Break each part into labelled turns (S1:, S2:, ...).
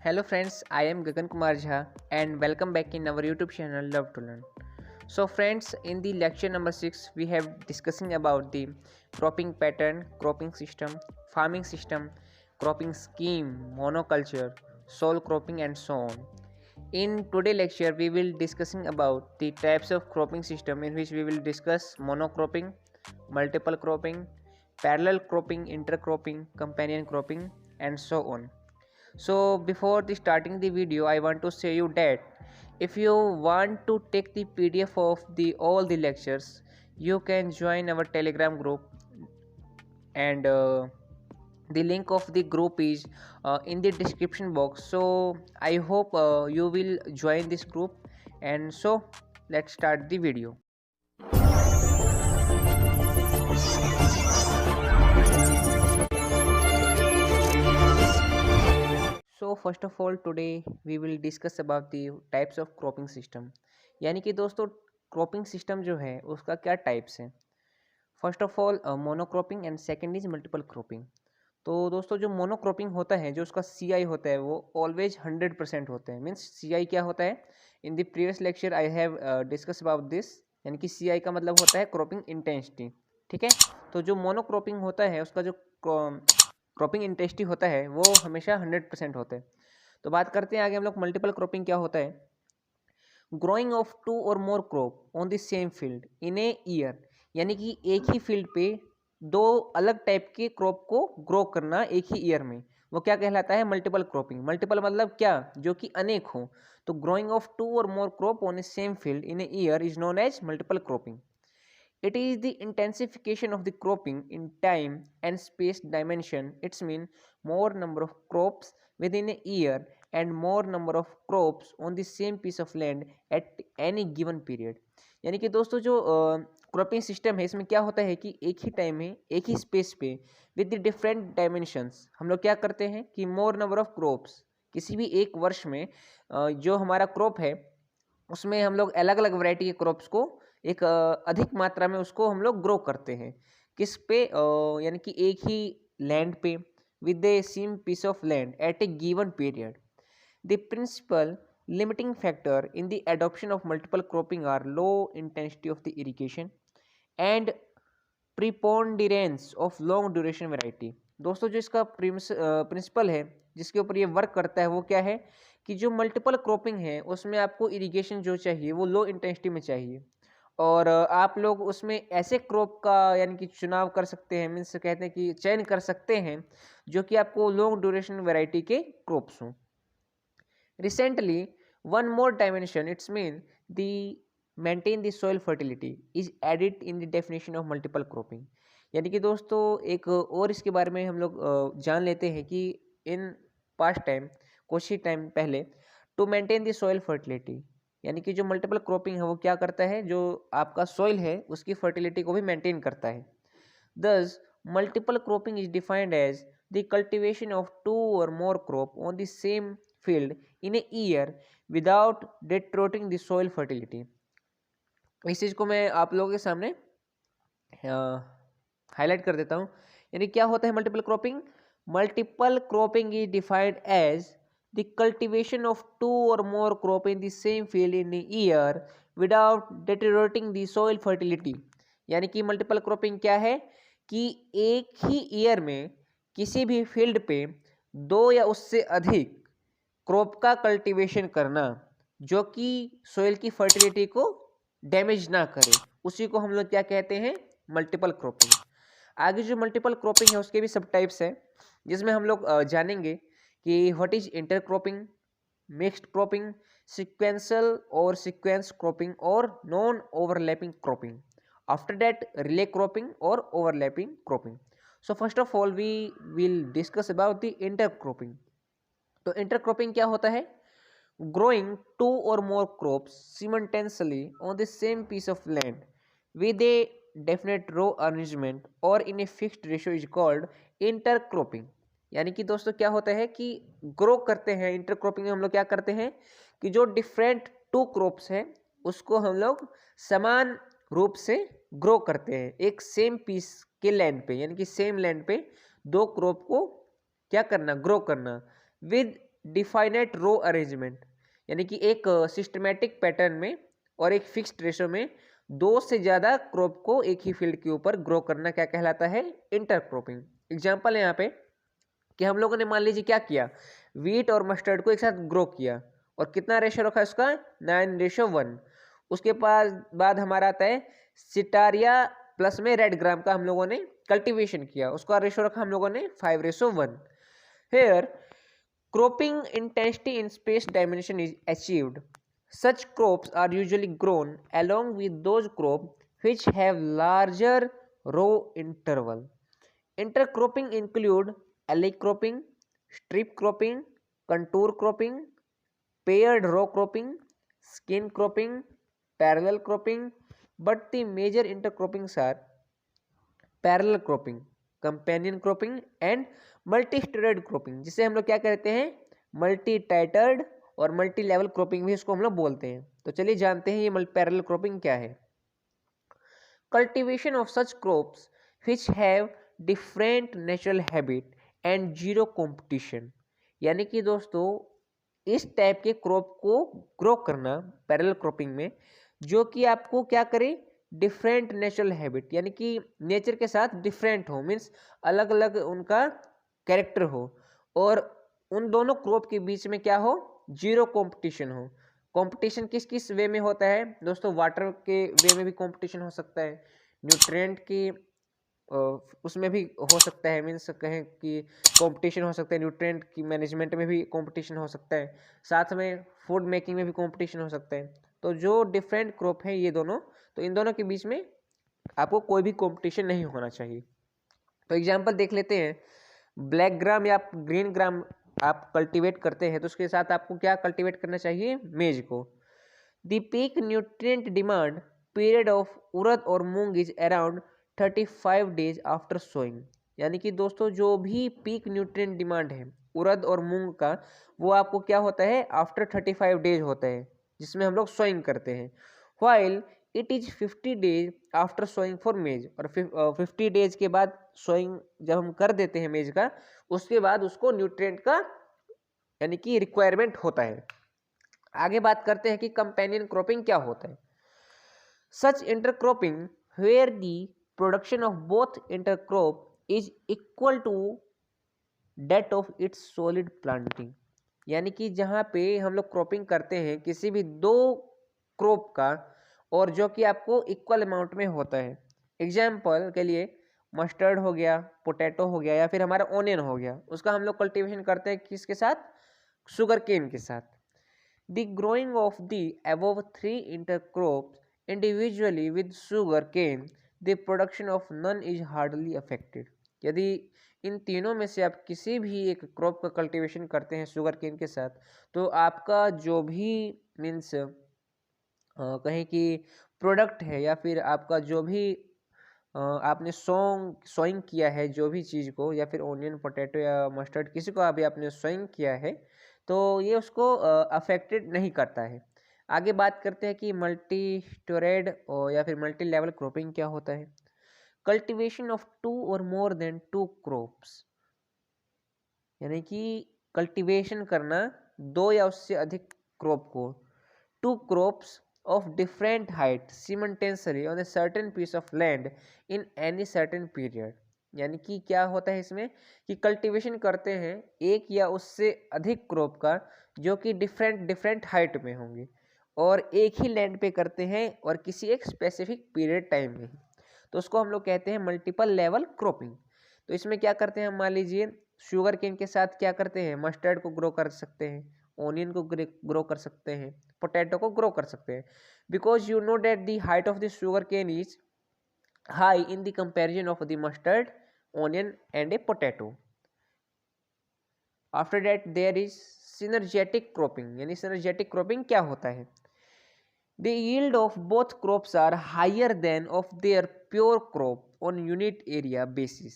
S1: Hello friends, I am Gagan Kumar Jha and welcome back in our YouTube channel Love to Learn. So friends, in the lecture number 6 we have discussing about the cropping pattern, cropping system, farming system, cropping scheme, monoculture, soil cropping and so on. In today lecture we will discussing about the types of cropping system in which we will discuss monocropping, multiple cropping, parallel cropping, intercropping, companion cropping and so on. So before the starting the video, I want to say you that if you want to take the PDF of the all the lectures, you can join our Telegram group, and the link of the group is in the description box. So I hope you will join this group, and so let's start the video. So first of all today we will discuss about the types of cropping system, यानी कि दोस्तों cropping system जो है उसका क्या types है। First of all monocropping and second is multiple cropping. तो दोस्तों जो मोनोक्रॉपिंग होता है, जो उसका CI होता है वो ऑलवेज 100% होता है। मीन्स CI क्या होता है, in the previous lecture I have discuss about this, यानी कि CI का मतलब होता है क्रॉपिंग इंटेंसिटी। ठीक है, तो जो मोनोक्रॉपिंग होता है उसका जो क्रॉपिंग इंटेंसिटी होता है वो हमेशा 100% होता है। तो बात करते हैं आगे हम लोग मल्टीपल क्रॉपिंग क्या होता है। Growing of 2 or more crop on the same field in a year, यानी कि एक ही फील्ड पे दो अलग टाइप के क्रॉप को ग्रो करना एक ही ईयर में, वो क्या कहलाता है, मल्टीपल क्रॉपिंग। मल्टीपल मतलब क्या, जो कि अनेक हो। तो growing of 2 or more crop on a same field in a year is known as multiple cropping. It is the intensification of the cropping in time and space dimension. It's mean more number of crops within a year and more number of crops on the same piece of land at any given period. यानी कि दोस्तों जो cropping system है इसमें क्या होता है कि एक ही टाइम में एक ही स्पेस पे विद द डिफरेंट डायमेंशंस हम लोग क्या करते हैं कि मोर नंबर ऑफ क्रॉप्स, किसी भी एक वर्ष में जो हमारा क्रॉप है उसमें हम लोग अलग अलग वैरायटी के क्रॉप्स को एक अधिक मात्रा में उसको हम लोग ग्रो करते हैं। किस पे, यानी कि एक ही लैंड पे with the same piece of land at a given period. The principal limiting factor in the adoption of multiple cropping are low intensity of the irrigation and preponderance of long duration variety. दोस्तों जो इसका principal है जिसके ऊपर ये work करता है वो क्या है कि जो मल्टीपल क्रॉपिंग है उसमें आपको इरिगेशन जो चाहिए वो लो इंटेंसिटी में चाहिए, और आप लोग उसमें ऐसे क्रॉप का यानी कि चुनाव कर सकते हैं, मीन्स कहते हैं कि चयन कर सकते हैं जो कि आपको लॉन्ग ड्यूरेशन वैरायटी के क्रॉप्स हों। Recently one more dimension, it's mean the maintain the soil fertility is added in the definition of multiple cropping. यानी कि दोस्तों एक और इसके बारे में हम लोग जान लेते हैं कि इन पास्ट टाइम, कुछ ही टाइम पहले, to maintain the soil fertility, यानी कि जो मल्टीपल क्रॉपिंग है वो क्या करता है, जो आपका सॉइल है उसकी फर्टिलिटी को भी मेंटेन करता है। दस multiple cropping is defined as the cultivation of 2 or more crop on the same field in a year without destroying the soil fertility. इस चीज़ को मैं आप लोगों के सामने हाईलाइट कर देता हूँ। यानी क्या होता है multiple cropping. Multiple cropping is defined as the cultivation of 2 or more crop in the same field in year without deteriorating the soil fertility. यानी कि मल्टीपल क्रॉपिंग क्या है कि एक ही ईयर में किसी भी फील्ड पे 2 या उससे अधिक क्रॉप का कल्टीवेशन करना जो कि सॉइल की फर्टिलिटी को डैमेज ना करे, उसी को हम लोग क्या कहते हैं, मल्टीपल क्रॉपिंग। आगे जो मल्टीपल क्रॉपिंग है उसके भी सब टाइप्स हैं, जिसमें हम लोग जानेंगे कि what is inter cropping, mixed cropping, sequential और सीक्वेंस क्रॉपिंग और non overlapping cropping. After that relay cropping और overlapping cropping. So first of all we will discuss about the inter cropping. तो इंटर क्रॉपिंग क्या होता है, growing 2 or more crops simultaneously on the same piece of land with a definite row arrangement or in a fixed ratio is called intercropping। यानी कि दोस्तों क्या होता है कि ग्रो करते हैं, इंटरक्रॉपिंग में हम लोग क्या करते हैं कि जो डिफरेंट 2 क्रॉप्स हैं उसको हम लोग समान रूप से ग्रो करते हैं एक सेम पीस के लैंड पे, यानी कि सेम लैंड पे 2 क्रॉप को क्या करना, ग्रो करना विद डिफाइनेट रो अरेंजमेंट, यानी कि एक सिस्टमेटिक पैटर्न में और एक फिक्स्ड रेशो में दो से ज़्यादा क्रॉप को एक ही फील्ड के ऊपर ग्रो करना क्या कहलाता है? इंटरक्रॉपिंग। एग्जाम्पल है यहाँ पे कि हम लोगों ने मान लीजिए क्या किया, वीट और मस्टर्ड को एक साथ ग्रो किया और कितना रेशो रखा इसका? 9:1। उसके बाद हमारा आता है सिटारिया प्लस में रेड ग्राम का हम लोगों ने कल्टीवेशन किया, उसका रेशो रखा हम लोगों ने 5:1। Here cropping intensity in space dimension is achieved. Such crops are usually grown along with those crops which have larger row interval. Intercropping include alley cropping, strip cropping, contour cropping, paired row cropping, skin cropping, parallel cropping, but the major intercroppings are parallel cropping, companion cropping and multi steroid cropping, जिसे हम लोग क्या कहते हैं? Multi tattered और multi level cropping भी इसको हम लोग बोलते हैं। तो चलिए जानते हैं ये पैरेलल क्रॉपिंग क्या है। Cultivation of such crops which have different natural habit and zero competition, यानी कि दोस्तों इस टाइप के क्रॉप को ग्रो करना पैरेलल क्रॉपिंग में, जो कि आपको क्या करे? डिफरेंट नेचुरल हैबिट, यानी कि नेचर के साथ डिफरेंट हो, मीन्स अलग अलग उनका कैरेक्टर हो, और उन दोनों क्रॉप के बीच में क्या हो? जीरो कंपटीशन हो। कंपटीशन किस किस वे में होता है दोस्तों? वाटर के वे में भी कंपटीशन हो सकता है, न्यूट्रिएंट की उसमें भी हो सकता है, मीन्स कहें कि कंपटीशन हो सकता है, न्यूट्रिएंट की मैनेजमेंट में भी कंपटीशन हो सकता है, साथ में फूड मेकिंग में भी कंपटीशन हो सकता है। तो जो डिफरेंट क्रॉप है ये दोनों, तो इन दोनों के बीच में आपको कोई भी कंपटीशन नहीं होना चाहिए। तो एग्जांपल देख लेते हैं, ब्लैक ग्राम या ग्रीन ग्राम आप कल्टीवेट करते हैं तो उसके साथ आपको क्या कल्टीवेट करना चाहिए? मेज को। The peak nutrient demand period of urad और moong is around 35 days after sowing, यानी कि दोस्तों जो भी पीक न्यूट्रिएंट डिमांड है उड़द और मूंग का, वो आपको क्या होता है? आफ्टर 35 डेज होता है, जिसमें हम लोग सोइंग करते हैं। While it is 50 days after sowing for maize, और 50 डेज के बाद सोइंग जब हम कर देते हैं मेज का, उसके बाद उसको न्यूट्रिएंट का यानी कि रिक्वायरमेंट होता है। आगे बात करते हैं कि कंपेनियन क्रॉपिंग क्या होता है। Such intercropping where the production of both intercrop is equal to that of its solid planting, यानी कि जहाँ पे हम लोग क्रॉपिंग करते हैं किसी भी दो क्रॉप का, और जो कि आपको इक्वल अमाउंट में होता है। एग्जाम्पल के लिए मस्टर्ड हो गया, पोटैटो हो गया, या फिर हमारा ऑनियन हो गया, उसका हम लोग कल्टीवेशन करते हैं किसके साथ? शुगर केन के साथ। The growing of the above 3 intercrops individually with sugar cane, the production of none is hardly affected, यदि इन तीनों में से आप किसी भी एक क्रॉप का कल्टीवेशन करते हैं शुगर केन के साथ, तो आपका जो भी मीन्स कहें कि प्रोडक्ट है, या फिर आपका जो भी आपने सोइंग किया है जो भी चीज़ को, या फिर ऑनियन, पोटैटो या मस्टर्ड, किसी को अभी आपने सोइंग किया है, तो ये उसको अफेक्टेड नहीं करता है। आगे बात करते हैं कि मल्टी स्टोरेड या फिर मल्टी लेवल क्रॉपिंग क्या होता है। Cultivation of 2 or more than 2 crops, यानी कि कल्टीवेशन करना दो या उससे अधिक क्रॉप को, 2 crops of different height simultaneously on a certain piece of land in any certain period, यानी कि क्या होता है इसमें कि कल्टीवेशन करते हैं एक या उससे अधिक क्रॉप का जो कि डिफरेंट हाइट में होंगे, और एक ही लैंड पे करते हैं और किसी एक स्पेसिफिक पीरियड टाइम में ही, तो उसको हम लोग कहते हैं मल्टीपल लेवल क्रॉपिंग। तो इसमें क्या करते हैं, मान लीजिए शुगर केन के साथ क्या करते हैं? मस्टर्ड को ग्रो कर सकते हैं, ओनियन को ग्रो कर सकते हैं, पोटैटो को ग्रो कर सकते हैं, because you know that the height of the sugar cane is high in the comparison of the mustard, onion and a potato. After that there is synergetic cropping, यानी synergetic cropping क्या होता है? The yield of both crops are higher than of their pure crop on unit area basis,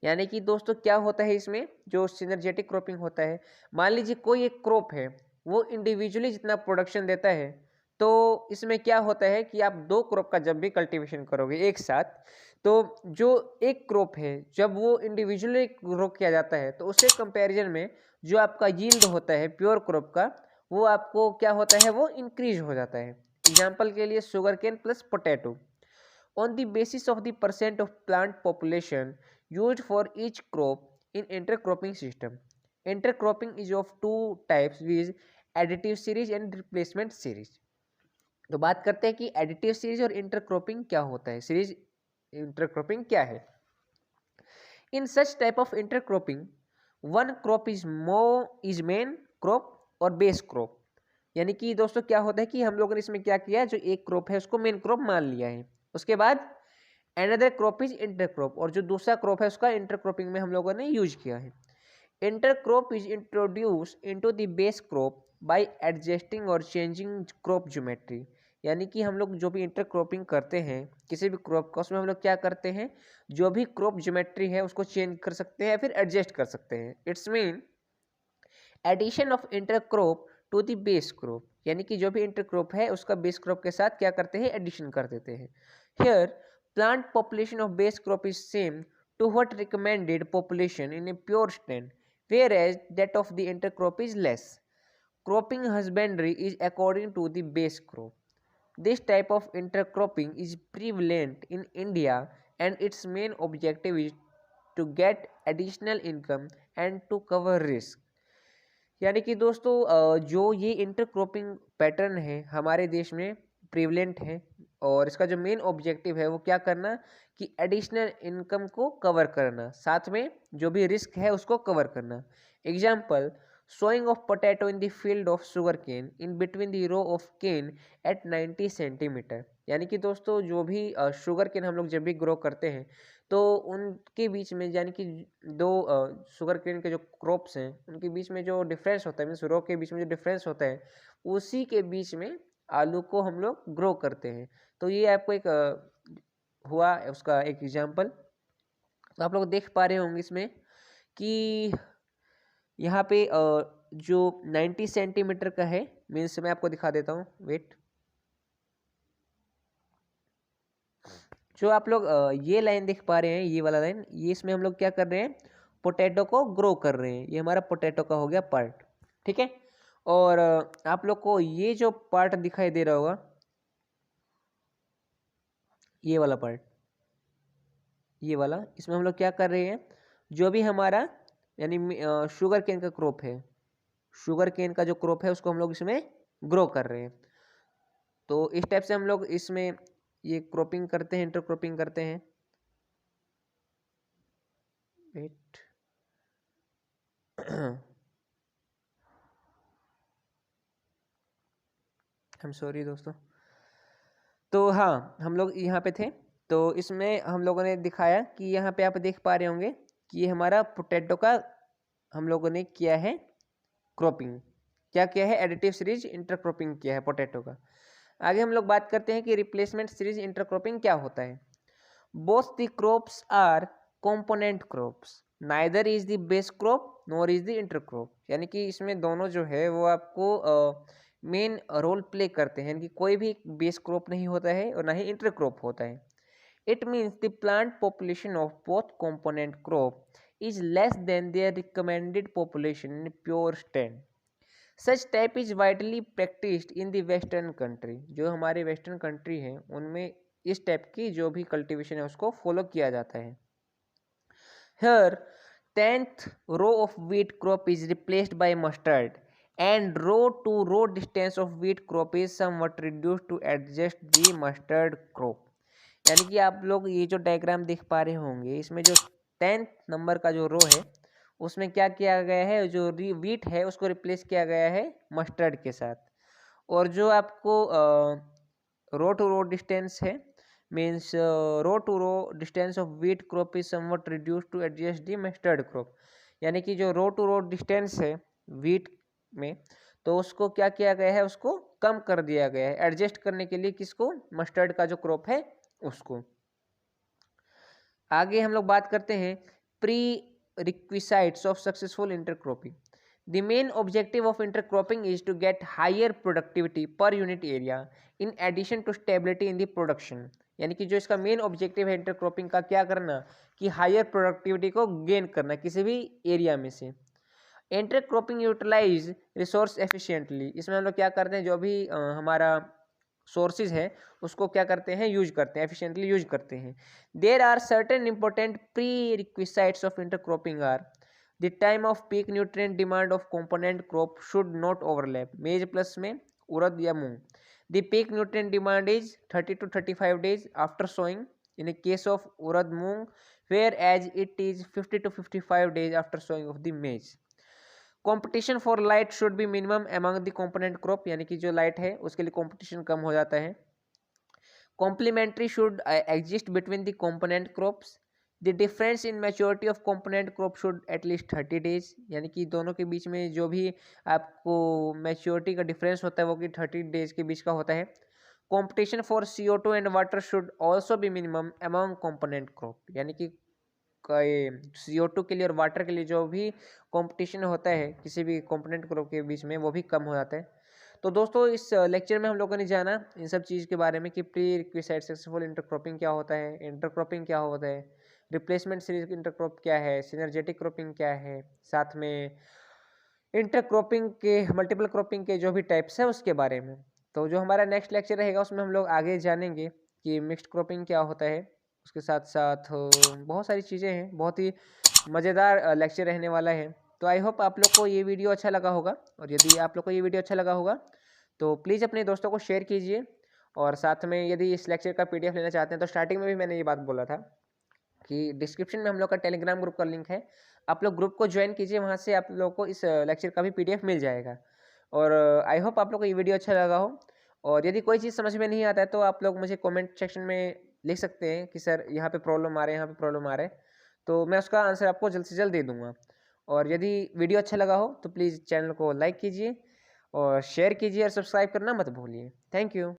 S1: यानी कि दोस्तों क्या होता है इसमें जो सिनर्जेटिक क्रॉपिंग होता है, मान लीजिए कोई एक क्रॉप है वो इंडिविजुअली जितना प्रोडक्शन देता है, तो इसमें क्या होता है कि आप दो क्रॉप का जब भी कल्टीवेशन करोगे एक साथ, तो जो एक क्रॉप है जब वो इंडिविजुअली ग्रो किया जाता है तो उसके कंपैरिजन में जो आपका यील्ड होता है प्योर क्रॉप का, वो आपको क्या होता है, वो इंक्रीज हो जाता है। एग्जाम्पल के लिए sugar cane plus potato. On the basis of the percent of plant population used for each crop in intercropping system. Intercropping is of two types, viz additive series and replacement series. तो बात करते हैं कि additive series और intercropping क्या होता है, series intercropping क्या है। In such type of intercropping one crop is main crop और बेस क्रॉप। यानी कि दोस्तों क्या होता है कि हम लोगों ने इसमें क्या किया, जो एक क्रॉप है उसको मेन क्रॉप मान लिया है, उसके बाद अनदर क्रॉप इज इंटरक्रॉप, और जो दूसरा क्रॉप है उसका इंटरक्रॉपिंग में हम लोगों ने यूज किया है। Intercrop is introduce into the base crop bye adjusting और चेंजिंग क्रॉप ज्योमेट्री। यानी कि हम लोग जो भी इंटरक्रॉपिंग करते हैं किसी भी क्रॉप का, उसमें हम लोग क्या करते हैं, जो भी क्रॉप ज्योमेट्री है उसको चेंज कर सकते हैं, फिर एडजस्ट कर सकते हैं। It's mean addition of intercrop to the base crop, यानी कि जो भी इंटरक्रॉप है उसका बेस क्रॉप के साथ क्या करते हैं, एडिशन कर देते हैं। Here plant population of base crop is same to what recommended population in a pure stand, whereas that of the intercrop is less. Cropping husbandry is according to the base crop. This type of intercropping is prevalent in India and its main objective is to get additional income and to cover risk. यानी कि दोस्तों जो ये intercropping pattern है हमारे देश में prevalent है, और इसका जो मेन ऑब्जेक्टिव है वो क्या करना, कि एडिशनल इनकम को कवर करना, साथ में जो भी रिस्क है उसको कवर करना। Example, sowing of potato in the field of sugar cane in between the row of cane at 90 centimetre. यानी कि दोस्तों जो भी शुगर केन हम लोग जब भी ग्रो करते हैं तो उनके बीच में, यानी कि दो शुगर केन के जो क्रॉप्स हैं उनके बीच में जो डिफरेंस होता है, मीन्स रो के बीच में जो डिफरेंस होता है, उसी के बीच में आलू को हम लोग ग्रो करते हैं। तो ये आपको एक हुआ उसका एक एग्जाम्पल। तो आप लोग देख पा रहे होंगे इसमें कि यहाँ पे जो 90 सेंटीमीटर का है, मीन्स मैं आपको दिखा देता हूँ, वेट। जो आप लोग ये लाइन देख पा रहे हैं, ये वाला लाइन, ये इसमें हम लोग क्या कर रहे हैं, पोटैटो को ग्रो कर रहे हैं। ये हमारा पोटैटो का हो गया पार्ट, ठीक है। और आप लोग को ये जो पार्ट दिखाई दे रहा होगा, ये वाला पार्ट, ये वाला, इसमें हम लोग क्या कर रहे हैं, जो भी हमारा यानी शुगर केन का क्रॉप है, शुगर केन का जो क्रॉप है उसको हम लोग इसमें ग्रो कर रहे हैं। तो इस टाइप से हम लोग इसमें ये क्रॉपिंग करते हैं, इंटरक्रॉपिंग करते हैं। वेट आई एम सॉरी दोस्तों। तो हाँ, हम लोग यहाँ पे थे, तो इसमें हम लोगों ने दिखाया कि यहाँ पे आप देख पा रहे होंगे कि ये हमारा पोटैटो का हम लोगों ने किया है क्रॉपिंग। क्या किया है, एडिटिव सीरीज इंटरक्रॉपिंग किया है पोटैटो का। आगे हम लोग बात करते हैं कि रिप्लेसमेंट सीरीज इंटरक्रॉपिंग क्या होता है। Both the crops are component crops, neither is the base crop nor is the intercrop. यानी कि इसमें दोनों जो है वो आपको मेन रोल प्ले करते हैं, कि कोई भी बेस क्रॉप नहीं होता है और ना ही इंटरक्रॉप होता है। It means the plant population of both component crop is less than their recommended population in pure stand. Such type is widely practiced in the western country. जो हमारे वेस्टर्न कंट्री हैं उनमें इस टाइप की जो भी कल्टीवेशन है उसको फॉलो किया जाता है। Here 10th row of wheat crop is replaced by mustard and row to row distance of wheat crop is somewhat reduced to adjust the mustard crop. यानी कि आप लोग ये जो डायग्राम देख पा रहे होंगे, इसमें जो 10th नंबर का जो रो है उसमें क्या किया गया है, जो वीट है उसको रिप्लेस किया गया है मस्टर्ड के साथ। और जो आपको रो टू रो डिस्टेंस है, means row to row distance of wheat crop is somewhat reduce to adjust the mustard crop. यानी कि जो रो टू रो डिस्टेंस है वीट में, तो उसको क्या किया गया है, उसको कम कर दिया गया है एडजस्ट करने के लिए, किसको, मस्टर्ड का जो क्रॉप है उसको। आगे हम लोग बात करते हैं prerequisites of successful intercropping. The main objective of intercropping is to get higher productivity per unit area in addition to stability in the production. यानी कि जो इसका मेन ऑब्जेक्टिव है इंटरक्रॉपिंग का, क्या करना, कि हायर प्रोडक्टिविटी को गेन करना किसी भी एरिया में से। इंटरक्रॉपिंग यूटिलाइज रिसोर्स एफिशिएंटली, इसमें हम लोग क्या करते हैं, जो भी हमारा सोर्सेज है उसको क्या करते हैं, यूज करते हैं, एफिशिएंटली यूज करते हैं। There are certain important prerequisites of intercropping are the time of peak nutrient demand of component crop should not overlap. Maize plus में उड़द या moong, the peak nutrient demand is 30 to 35 days after sowing in a case of urad moong, where as it is 50 to 55 days after sowing of the maize. Competition for light should be minimum among the component crop, यानी कि जो light है उसके लिए competition कम हो जाता है। Complementary should exist between the component crops, the difference in maturity of component crop should at least 30 days, यानी कि दोनों के बीच में जो भी आपको मैच्योरिटी का डिफरेंस होता है वो कि 30 days के बीच का होता है। Competition for CO2 and water should also be minimum among component crop, यानी कि CO2 के लिए और वाटर के लिए जो भी कंपटीशन होता है किसी भी कंपोनेंट ग्रुप के बीच में वो भी कम हो जाता है। तो दोस्तों इस लेक्चर में हम लोगों ने जाना इन सब चीज़ के बारे में कि प्री रिक्विसाइट सक्सेसफुल इंटरक्रॉपिंग क्या होता है, इंटरक्रॉपिंग क्या होता है, रिप्लेसमेंट सीरीज इंटरक्रॉप क्या है, सिनर्जेटिक क्रॉपिंग क्या है, साथ में इंटरक्रॉपिंग के मल्टीपल क्रॉपिंग के जो भी टाइप्स है उसके बारे में। तो जो हमारा नेक्स्ट लेक्चर रहेगा उसमें हम लोग आगे जानेंगे कि मिक्स्ड क्रॉपिंग क्या होता है, उसके साथ साथ बहुत सारी चीज़ें हैं, बहुत ही मज़ेदार लेक्चर रहने वाला है। तो आई होप आप लोग को ये वीडियो अच्छा लगा होगा, और यदि आप लोग को ये वीडियो अच्छा लगा होगा तो प्लीज़ अपने दोस्तों को शेयर कीजिए। और साथ में यदि इस लेक्चर का PDF लेना चाहते हैं तो स्टार्टिंग में भी मैंने ये बात बोला था कि डिस्क्रिप्शन में हम लोग का टेलीग्राम ग्रुप का लिंक है, आप लोग ग्रुप को ज्वाइन कीजिए, वहाँ से आप लोग को इस लेक्चर का भी PDF मिल जाएगा। और आई होप आप लोग को ये वीडियो अच्छा लगा हो, और यदि कोई चीज़ समझ में नहीं आता है तो आप लोग मुझे कमेंट सेक्शन में लिख सकते हैं कि सर यहाँ पे प्रॉब्लम आ रहे हैं, यहाँ पे प्रॉब्लम आ रहे हैं, तो मैं उसका आंसर आपको जल्द से जल्द दे दूँगा। और यदि वीडियो अच्छा लगा हो तो प्लीज़ चैनल को लाइक कीजिए और शेयर कीजिए और सब्सक्राइब करना मत भूलिए। Thank you.